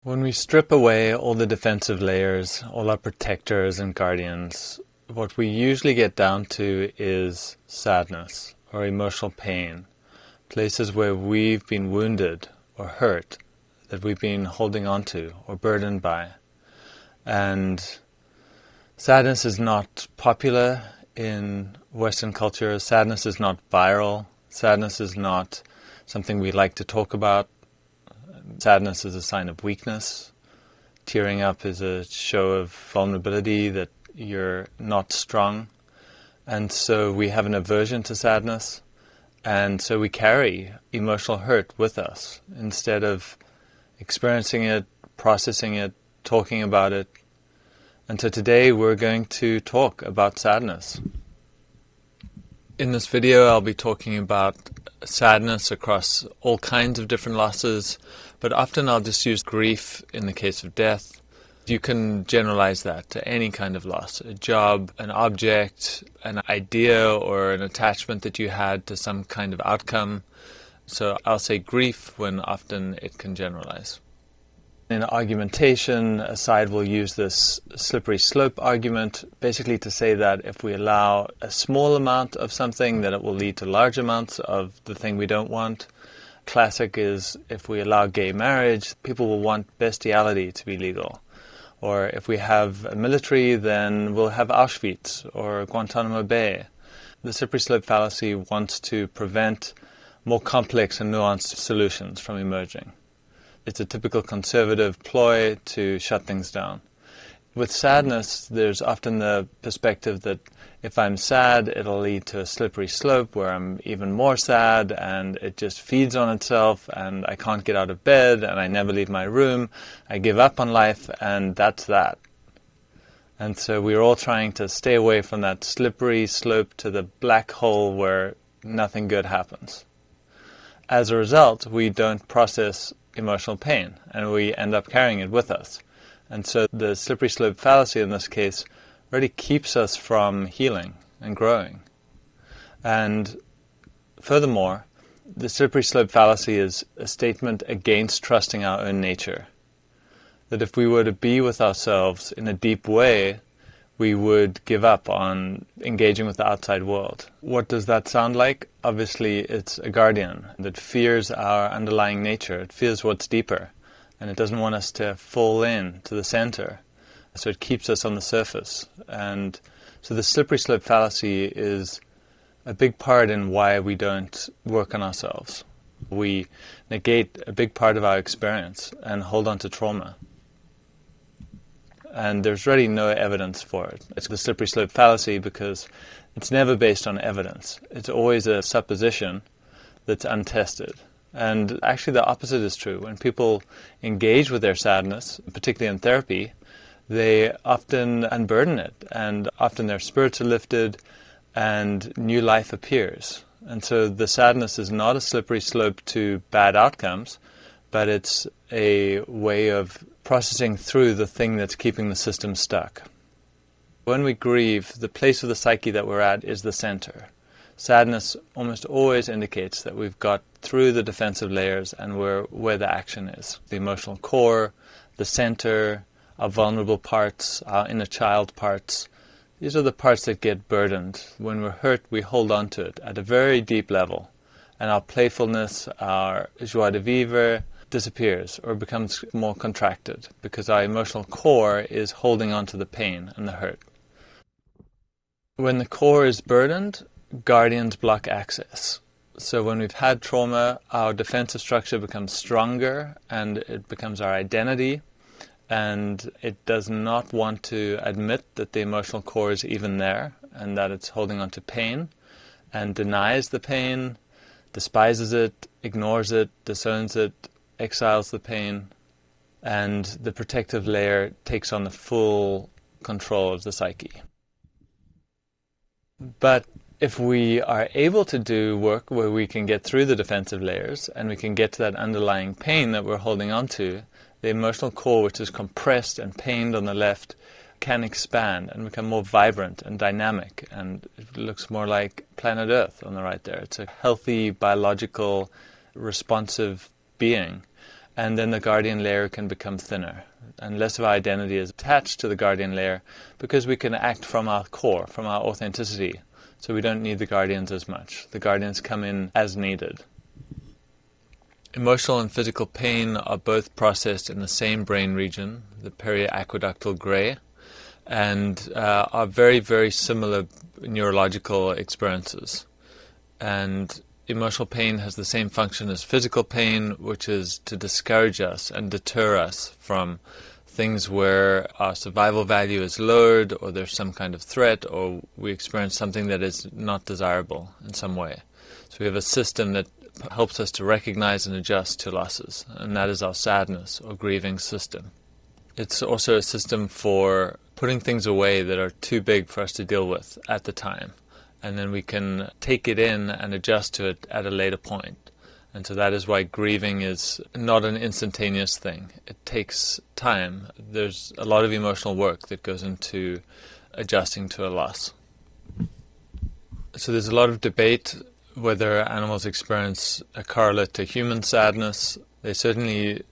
When we strip away all the defensive layers, all our protectors and guardians, what we usually get down to is sadness or emotional pain, places where we've been wounded or hurt, that we've been holding on to or burdened by. And sadness is not popular in Western culture. Sadness is not viral. Sadness is not something we like to talk about. Sadness is a sign of weakness. Tearing up is a show of vulnerability, that you're not strong. And so we have an aversion to sadness. And so we carry emotional hurt with us instead of experiencing it, processing it, talking about it. And so today we're going to talk about sadness. In this video I'll be talking about sadness across all kinds of different losses, but often I'll just use grief in the case of death. You can generalize that to any kind of loss, a job, an object, an idea, or an attachment that you had to some kind of outcome. So I'll say grief when often it can generalize. In argumentation, a side will use this slippery slope argument, basically to say that if we allow a small amount of something, then it will lead to large amounts of the thing we don't want. Classic is if we allow gay marriage, people will want bestiality to be legal. Or if we have a military, then we'll have Auschwitz or Guantanamo Bay. The slippery slope fallacy wants to prevent more complex and nuanced solutions from emerging. It's a typical conservative ploy to shut things down. With sadness, there's often the perspective that if I'm sad, it'll lead to a slippery slope where I'm even more sad and it just feeds on itself and I can't get out of bed and I never leave my room. I give up on life and that's that. And so we're all trying to stay away from that slippery slope to the black hole where nothing good happens. As a result, we don't process emotional pain and we end up carrying it with us. And so the slippery slope fallacy in this case really keeps us from healing and growing. And furthermore, the slippery slope fallacy is a statement against trusting our own nature. That if we were to be with ourselves in a deep way, we would give up on engaging with the outside world. What does that sound like? Obviously, it's a guardian that fears our underlying nature. It fears what's deeper, and it doesn't want us to fall in to the center. So it keeps us on the surface. And so the slippery slope fallacy is a big part in why we don't work on ourselves. We negate a big part of our experience and hold on to trauma. And there's really no evidence for it. It's the slippery slope fallacy because it's never based on evidence. It's always a supposition that's untested. And actually the opposite is true. When people engage with their sadness, particularly in therapy, they often unburden it, and often their spirits are lifted and new life appears. And so the sadness is not a slippery slope to bad outcomes, but it's a way of processing through the thing that's keeping the system stuck. When we grieve, the place of the psyche that we're at is the center. Sadness almost always indicates that we've got through the defensive layers and we're where the action is. The emotional core, the center, our vulnerable parts, our inner child parts. These are the parts that get burdened. When we're hurt, we hold on to it at a very deep level. And our playfulness, our joie de vivre, disappears or becomes more contracted because our emotional core is holding on to the pain and the hurt. When the core is burdened, guardians block access. So when we've had trauma, our defensive structure becomes stronger and it becomes our identity, and it does not want to admit that the emotional core is even there and that it's holding on to pain, and denies the pain, despises it, ignores it, disowns it, exiles the pain, and the protective layer takes on the full control of the psyche. But if we are able to do work where we can get through the defensive layers and we can get to that underlying pain that we're holding on to, the emotional core, which is compressed and pained on the left, can expand and become more vibrant and dynamic, and it looks more like planet Earth on the right there. It's a healthy, biological, responsive being. and then the guardian layer can become thinner, and less of our identity is attached to the guardian layer because we can act from our core, from our authenticity, so we don't need the guardians as much. The guardians come in as needed. Emotional and physical pain are both processed in the same brain region, the periaqueductal gray, and are very, very similar neurological experiences. And emotional pain has the same function as physical pain, which is to discourage us and deter us from things where our survival value is lowered, or there's some kind of threat, or we experience something that is not desirable in some way. So we have a system that helps us to recognize and adjust to losses, and that is our sadness or grieving system. It's also a system for putting things away that are too big for us to deal with at the time, and then we can take it in and adjust to it at a later point. And so that is why grieving is not an instantaneous thing. It takes time. There's a lot of emotional work that goes into adjusting to a loss. So there's a lot of debate whether animals experience a correlate to human sadness. They certainly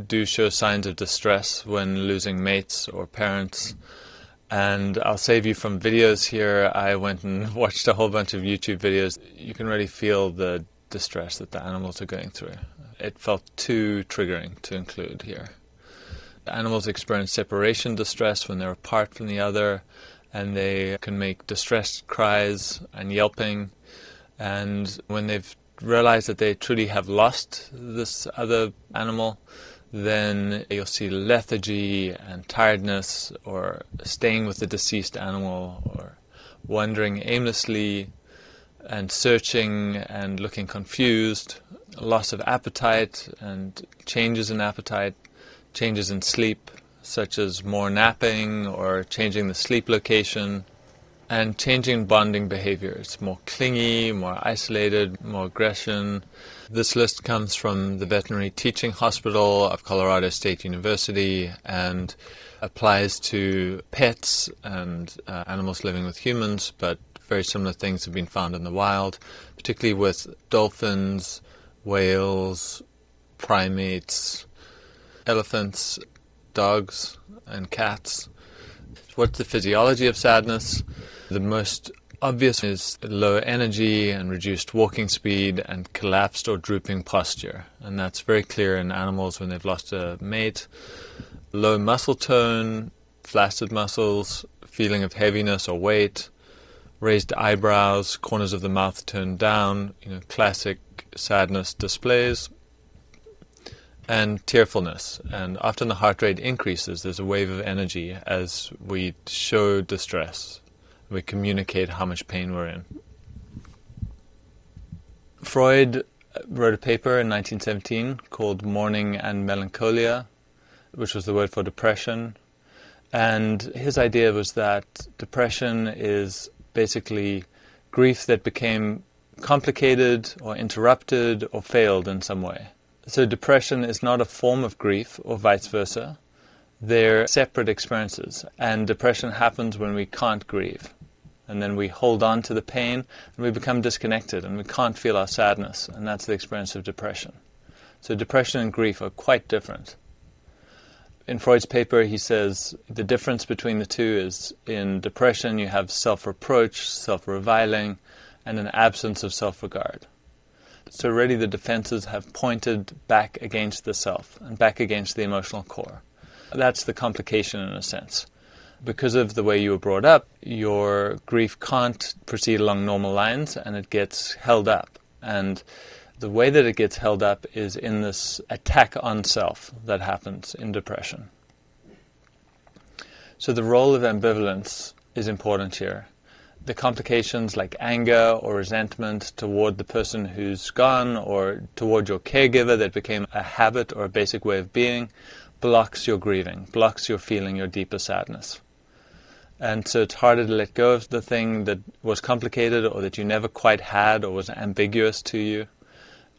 do show signs of distress when losing mates or parents. And I'll save you from videos here. I went and watched a whole bunch of YouTube videos. You can really feel the distress that the animals are going through. It felt too triggering to include here. The animals experience separation distress when they're apart from the other, and they can make distressed cries and yelping. And when they've realized that they truly have lost this other animal, then you'll see lethargy and tiredness, or staying with the deceased animal, or wandering aimlessly and searching and looking confused, loss of appetite and changes in appetite, changes in sleep, such as more napping or changing the sleep location, and changing bonding behaviors, more clingy, more isolated, more aggression. This list comes from the Veterinary Teaching Hospital of Colorado State University and applies to pets and animals living with humans, but very similar things have been found in the wild, particularly with dolphins, whales, primates, elephants, dogs, and cats. What's the physiology of sadness? The most obvious is low energy and reduced walking speed and collapsed or drooping posture. And that's very clear in animals when they've lost a mate. Low muscle tone, flaccid muscles, feeling of heaviness or weight, raised eyebrows, corners of the mouth turned down, classic sadness displays, and tearfulness. And often the heart rate increases. There's a wave of energy as we show distress. We communicate how much pain we're in. Freud wrote a paper in 1917 called Mourning and Melancholia, which was the word for depression. And his idea was that depression is basically grief that became complicated or interrupted or failed in some way. So depression is not a form of grief or vice versa. They're separate experiences. And depression happens when we can't grieve. And then we hold on to the pain and we become disconnected and we can't feel our sadness. And that's the experience of depression. So depression and grief are quite different. In Freud's paper, he says the difference between the two is in depression you have self-reproach, self-reviling, and an absence of self-regard. So already the defenses have pointed back against the self and back against the emotional core. That's the complication in a sense. Because of the way you were brought up, your grief can't proceed along normal lines and it gets held up. And the way that it gets held up is in this attack on self that happens in depression. So the role of ambivalence is important here. The complications like anger or resentment toward the person who's gone or toward your caregiver that became a habit or a basic way of being blocks your grieving, blocks your feeling your deeper sadness. And so it's harder to let go of the thing that was complicated or that you never quite had or was ambiguous to you.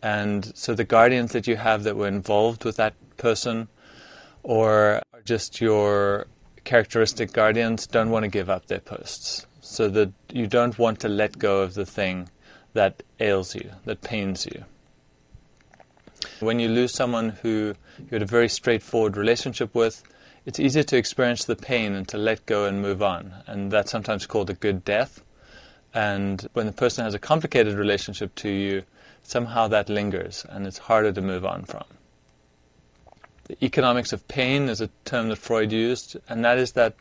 And so the guardians that you have that were involved with that person or just your characteristic guardians don't want to give up their posts. So that you don't want to let go of the thing that ails you, that pains you. When you lose someone who you had a very straightforward relationship with, it's easier to experience the pain and to let go and move on. And that's sometimes called a good death. And when the person has a complicated relationship to you, somehow that lingers and it's harder to move on from. The economics of pain is a term that Freud used, and that is that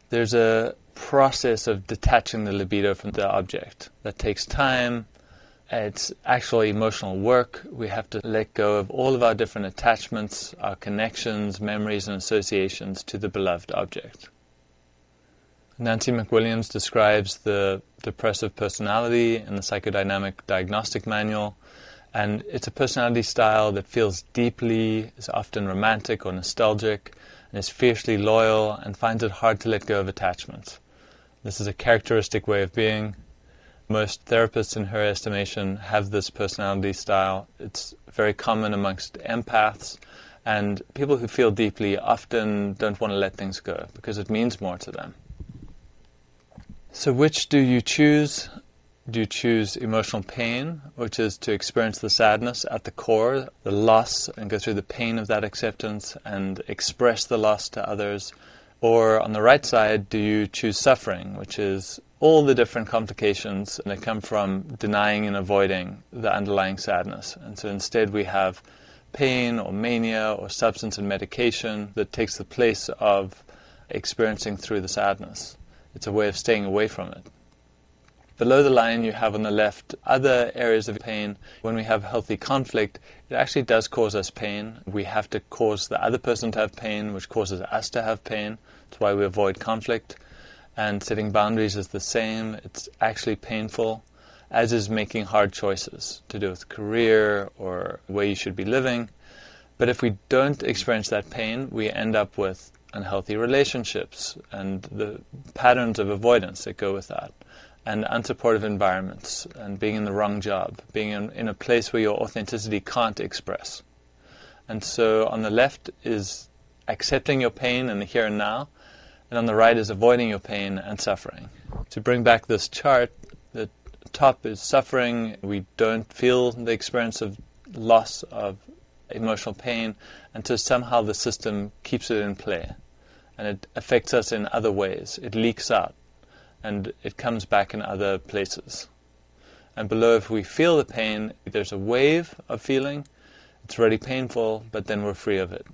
there's a process of detaching the libido from the object that takes time. It's actual emotional work. We have to let go of all of our different attachments, our connections, memories, and associations to the beloved object. Nancy McWilliams describes the depressive personality in the Psychodynamic Diagnostic Manual, and it's a personality style that feels deeply, is often romantic or nostalgic, and is fiercely loyal and finds it hard to let go of attachments. This is a characteristic way of being. Most therapists, in her estimation, have this personality style. It's very common amongst empaths, and people who feel deeply often don't want to let things go because it means more to them. So which do you choose? Do you choose emotional pain, which is to experience the sadness at the core, the loss, and go through the pain of that acceptance and express the loss to others? Or on the right side, do you choose suffering, which is all the different complications that come from denying and avoiding the underlying sadness? And so instead we have pain or mania or substance and medication that takes the place of experiencing through the sadness. It's a way of staying away from it. Below the line you have on the left other areas of pain. When we have healthy conflict, it actually does cause us pain. We have to cause the other person to have pain, which causes us to have pain. That's why we avoid conflict. And setting boundaries is the same. It's actually painful, as is making hard choices to do with career or where you should be living. But if we don't experience that pain, we end up with unhealthy relationships and the patterns of avoidance that go with that, and unsupportive environments, and being in the wrong job, being in a place where your authenticity can't express. And so on the left is accepting your pain in the here and now, and on the right is avoiding your pain and suffering. To bring back this chart, the top is suffering. We don't feel the experience of loss, of emotional pain, until somehow the system keeps it in play. And it affects us in other ways. It leaks out, and it comes back in other places. And below, if we feel the pain, there's a wave of feeling. It's already painful, but then we're free of it.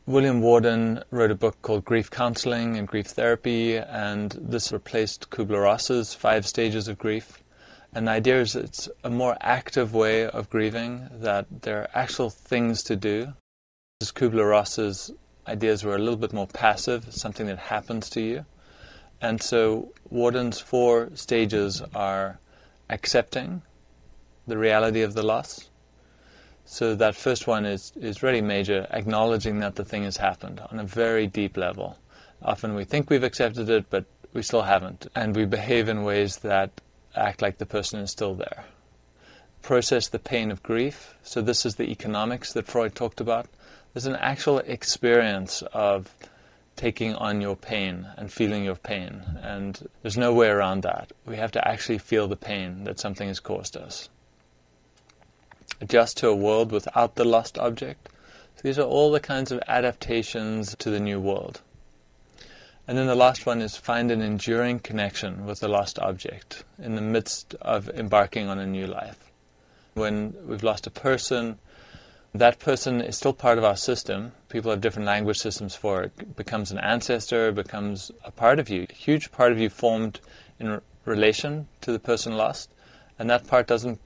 William Worden wrote a book called Grief Counseling and Grief Therapy, and this replaced Kubler-Ross's 5 stages of grief. And the idea is it's a more active way of grieving, that there are actual things to do. Kubler-Ross's ideas were a little bit more passive, something that happens to you. And so Worden's 4 stages are accepting the reality of the loss. So that first one is really major, acknowledging that the thing has happened on a very deep level. Often we think we've accepted it, but we still haven't. And we behave in ways that act like the person is still there. Process the pain of grief. So this is the economics that Freud talked about. There's an actual experience of taking on your pain and feeling your pain, and there's no way around that. We have to actually feel the pain that something has caused us. Adjust to a world without the lost object. So these are all the kinds of adaptations to the new world. And then the last one is find an enduring connection with the lost object in the midst of embarking on a new life. When we've lost a person, that person is still part of our system. People have different language systems for it. It becomes an ancestor, becomes a part of you, a huge part of you formed in relation to the person lost. And that part doesn't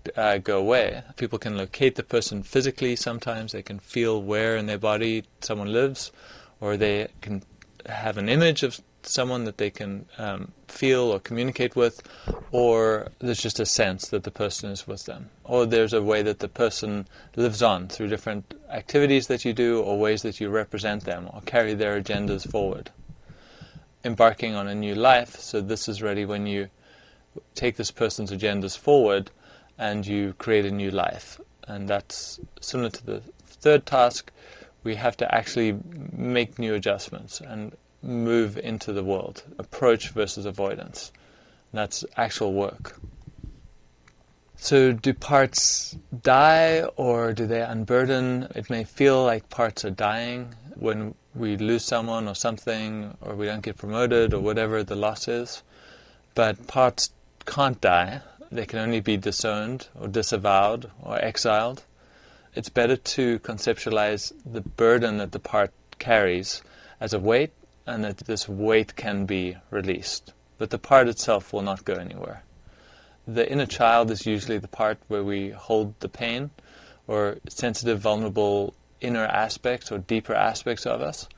go away. People can locate the person physically sometimes. They can feel where in their body someone lives, or they can have an image of someone that they can feel or communicate with, or there's just a sense that the person is with them. Or there's a way that the person lives on through different activities that you do, or ways that you represent them or carry their agendas forward. Embarking on a new life, so this is really when you take this person's agendas forward and you create a new life. And that's similar to the third task. We have to actually make new adjustments and move into the world. Approach versus avoidance. And that's actual work. So do parts die or do they unburden? It may feel like parts are dying when we lose someone or something, or we don't get promoted or whatever the loss is. But parts can't die. They can only be disowned or disavowed or exiled. It's better to conceptualize the burden that the part carries as a weight, and that this weight can be released. But the part itself will not go anywhere. The inner child is usually the part where we hold the pain, or sensitive, vulnerable inner aspects or deeper aspects of us.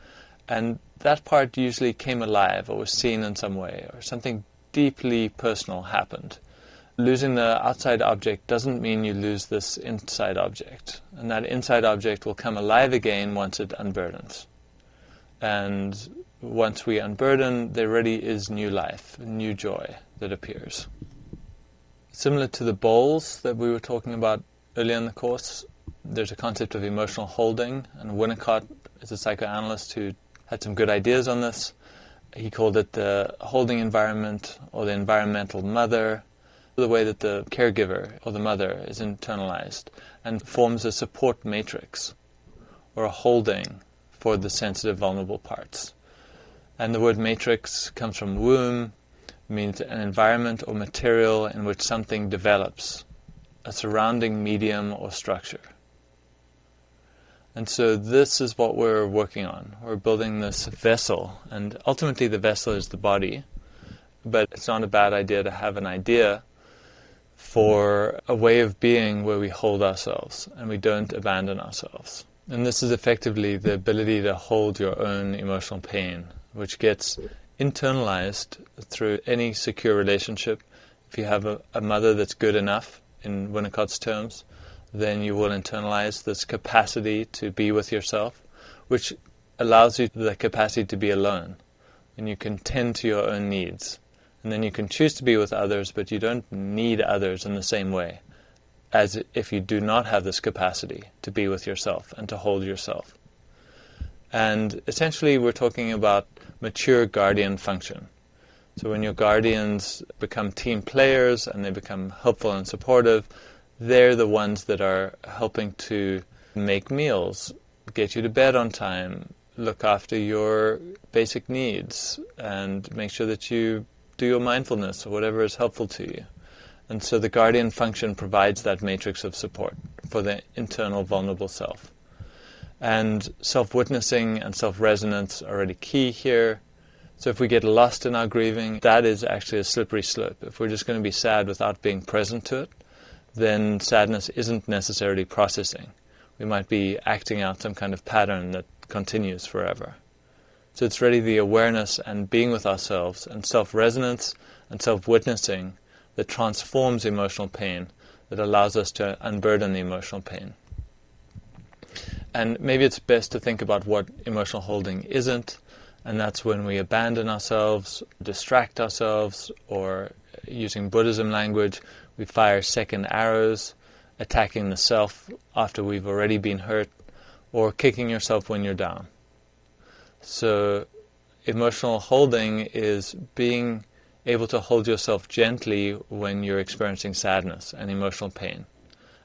And that part usually came alive or was seen in some way, or something deeply personal happened. Losing the outside object doesn't mean you lose this inside object. And that inside object will come alive again once it unburdens. And once we unburden, there really is new life, new joy that appears. Similar to the bowls that we were talking about earlier in the course, there's a concept of emotional holding, and Winnicott is a psychoanalyst who had some good ideas on this. He called it the holding environment, or the environmental mother, the way that the caregiver or the mother is internalized and forms a support matrix or a holding for the sensitive, vulnerable parts. And the word matrix comes from womb, means an environment or material in which something develops, a surrounding medium or structure. And so this is what we're working on. We're building this vessel, and ultimately the vessel is the body, but it's not a bad idea to have an idea for a way of being where we hold ourselves and we don't abandon ourselves. And this is effectively the ability to hold your own emotional pain, which gets internalized through any secure relationship. If you have a mother that's good enough, in Winnicott's terms, then you will internalize this capacity to be with yourself, which allows you the capacity to be alone. And you can tend to your own needs. And then you can choose to be with others, but you don't need others in the same way as if you do not have this capacity to be with yourself and to hold yourself. And essentially we're talking about mature guardian function. So when your guardians become team players and they become helpful and supportive, they're the ones that are helping to make meals, get you to bed on time, look after your basic needs, and make sure that you do your mindfulness or whatever is helpful to you. And so the guardian function provides that matrix of support for the internal vulnerable self. And self-witnessing and self-resonance are really key here. So if we get lost in our grieving, that is actually a slippery slope. If we're just going to be sad without being present to it, then sadness isn't necessarily processing. We might be acting out some kind of pattern that continues forever. So it's really the awareness and being with ourselves and self-resonance and self-witnessing that transforms emotional pain, that allows us to unburden the emotional pain. And maybe it's best to think about what emotional holding isn't, and that's when we abandon ourselves, distract ourselves, or using Buddhism language, we fire second arrows, attacking the self after we've already been hurt, or kicking yourself when you're down. So emotional holding is being able to hold yourself gently when you're experiencing sadness and emotional pain,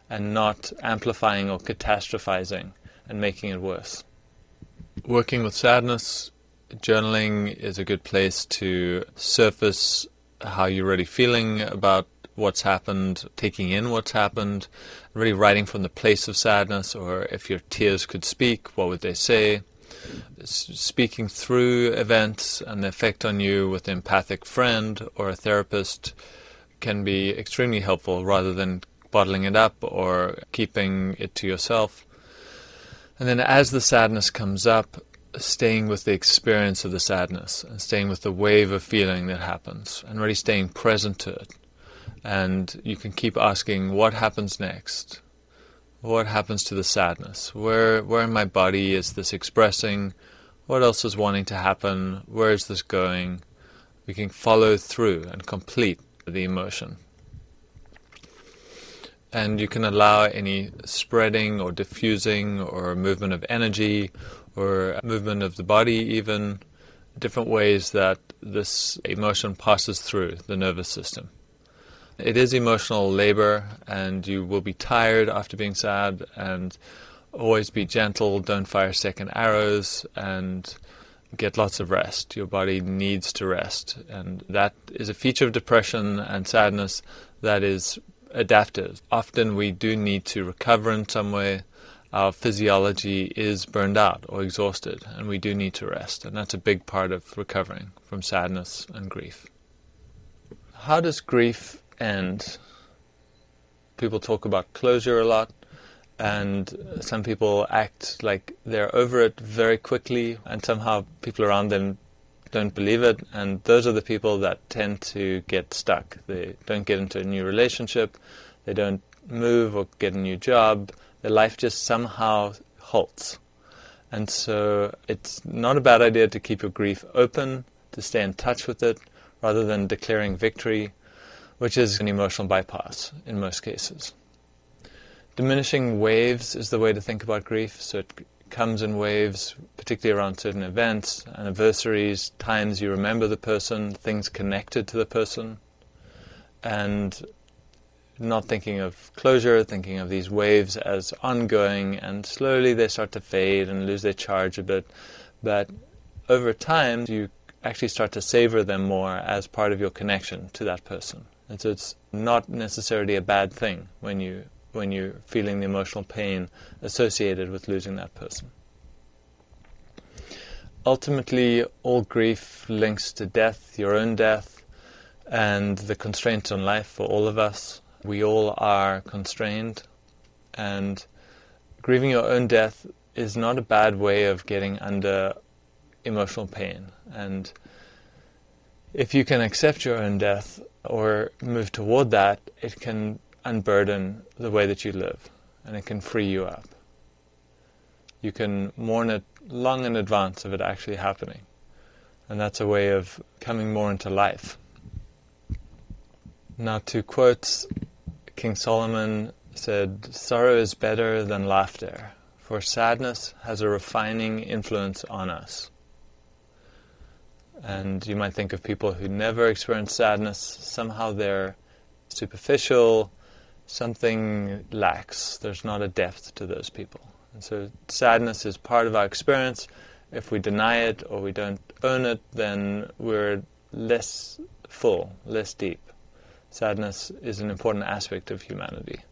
and not amplifying or catastrophizing and making it worse. Working with sadness, journaling is a good place to surface how you're really feeling about what's happened, taking in what's happened, really writing from the place of sadness, or if your tears could speak, what would they say? Speaking through events and the effect on you with an empathic friend or a therapist can be extremely helpful rather than bottling it up or keeping it to yourself. And then as the sadness comes up, staying with the experience of the sadness and staying with the wave of feeling that happens and really staying present to it. And you can keep asking, what happens next? What happens to the sadness? Where in my body is this expressing? What else is wanting to happen? Where is this going? We can follow through and complete the emotion. And you can allow any spreading or diffusing or movement of energy or movement of the body even, different ways that this emotion passes through the nervous system. It is emotional labor, and you will be tired after being sad, and always be gentle, don't fire second arrows, and get lots of rest. Your body needs to rest, and that is a feature of depression and sadness that is adaptive. Often we do need to recover in some way. Our physiology is burned out or exhausted, and we do need to rest, and that's a big part of recovering from sadness and grief. How does grief end? People talk about closure a lot, and some people act like they're over it very quickly, and somehow people around them don't believe it, and those are the people that tend to get stuck. They don't get into a new relationship, they don't move or get a new job, their life just somehow halts. And so it's not a bad idea to keep your grief open, to stay in touch with it, rather than declaring victory, which is an emotional bypass in most cases. Diminishing waves is the way to think about grief. So it comes in waves, particularly around certain events, anniversaries, times you remember the person, things connected to the person, and not thinking of closure, thinking of these waves as ongoing, and slowly they start to fade and lose their charge a bit. But over time, you actually start to savor them more as part of your connection to that person. And so it's not necessarily a bad thing when you're feeling the emotional pain associated with losing that person. Ultimately, all grief links to death, your own death, and the constraints on life for all of us. We all are constrained, and grieving your own death is not a bad way of getting under emotional pain. And if you can accept your own death or move toward that, it can unburden the way that you live, and it can free you up. You can mourn it long in advance of it actually happening, and that's a way of coming more into life. Now, to quote King Solomon said, "Sorrow is better than laughter, for sadness has a refining influence on us." And you might think of people who never experience sadness, somehow they're superficial, something lacks. There's not a depth to those people. And so sadness is part of our experience. If we deny it or we don't own it, then we're less full, less deep. Sadness is an important aspect of humanity.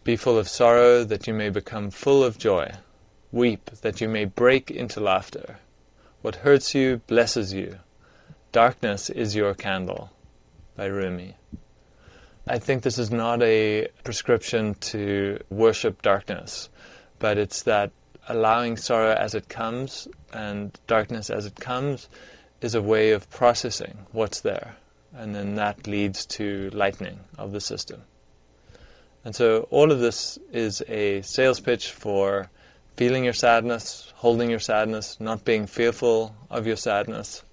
Be full of sorrow that you may become full of joy. Weep that you may break into laughter. What hurts you blesses you. Darkness is your candle. By Rumi. I think this is not a prescription to worship darkness, but it's that allowing sorrow as it comes and darkness as it comes is a way of processing what's there, and then that leads to lightening of the system. And so all of this is a sales pitch for feeling your sadness, holding your sadness, not being fearful of your sadness,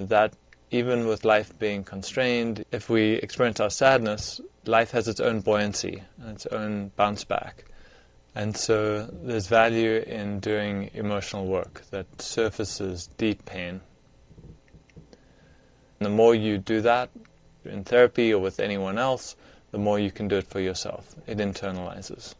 that even with life being constrained, if we experience our sadness, life has its own buoyancy and its own bounce back. And so there's value in doing emotional work that surfaces deep pain. And the more you do that in therapy or with anyone else, the more you can do it for yourself. It internalizes.